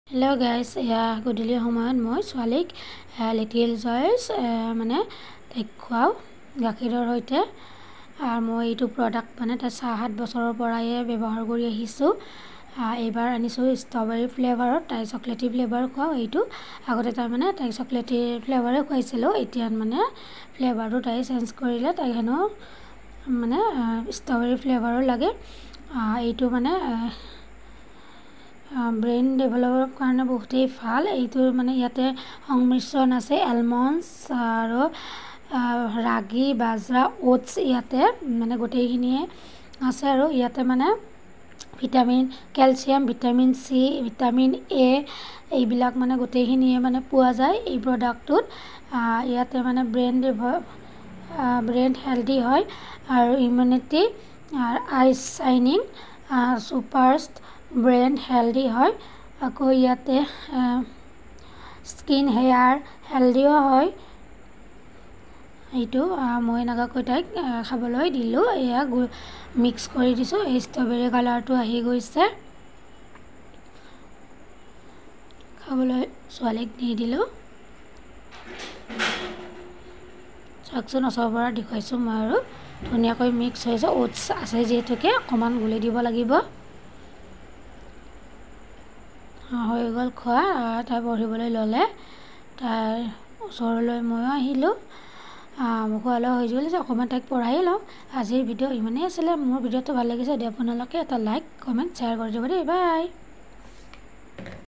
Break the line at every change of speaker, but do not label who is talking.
Hello guys गधूলি সময়ত মই ছোৱালীক লিটিল জয়ছ মানে তাইক খুৱাও গাখীৰৰ সৈতে আৰু মই এইটো প্ৰডাক্ট মানে তাই 7 বছৰৰ পৰাই ব্যৱহাৰ কৰি আহিছোঁ। এইবাৰ আনিছোঁ ষ্ট্ৰবেৰী ফ্লেভাৰত, তাই চকলেটি ফ্লেভাৰ খুৱাও। এইটো আগতে তাই মানে তাইক চকলেটি ফ্লেভাৰে খুৱাইছিলোঁ, এতিয়া মানে ফ্লেভাৰটো তাই চেঞ্জ কৰিলে, তাইক হেনো মানে ষ্ট্ৰবেৰী ফ্লেভাৰো লাগে। এইটো মানে ব্ৰেইন ডেভেলপৰ কাৰণে বহুতেই ভাল। এইটো মানে ইয়াতে সংমিশ্ৰণ আছে এলমণ্ডছ আৰু ৰাগী, বাজৰা, ওটছ, ইয়াতে মানে গোটেইখিনিয়ে আছে। আৰু ইয়াতে মানে vitamin, calcium, vitamin C, vitamin A এইবিলাক মানে গোটেইখিনিয়ে মানে পোৱা যায় এই প্ৰডাক্টটোত। ইয়াতে মানে ব্ৰেইন হেল্ডি হয় আৰু ইমিউনিটি, আইজ চাইনিং, চুপাৰষ্ট ব্ৰেইন হেল্ডি হয়। আকৌ ইয়াতে স্কিন হেয়াৰ হেল্ডিও হয়। এইটো মই এনেকুৱাকৈ তাইক খাবলৈ দিলোঁ। এয়া মিক্স কৰি দিছোঁ। এই ষ্ট্ৰবেৰী কালাৰটো আহি গৈছে, খাবলৈ ছোৱালীক দি দিলোঁ। চাওকচোন, ওচৰৰ পৰা দেখুৱাইছোঁ মই আৰু ধুনীয়াকৈ মিক্স হৈছে। ওটছ আছে যিহেতুকে অকণমান গুলি দিব লাগিব। হৈ গ'ল খোৱা। তাই পঢ়িবলৈ ল'লে, তাইৰ ওচৰলৈ ময়ো আহিলোঁ। মোক খোৱালৈ হৈ যোৱা অকণমান তাইক পঢ়াই লওঁ। আজিৰ ভিডিঅ' ইমানেই আছিলে। মোৰ ভিডিঅ'টো ভাল লাগিছে যদি আপোনালোকে এটা লাইক, কমেণ্ট, শ্বেয়াৰ কৰি দিব দেই। বাই।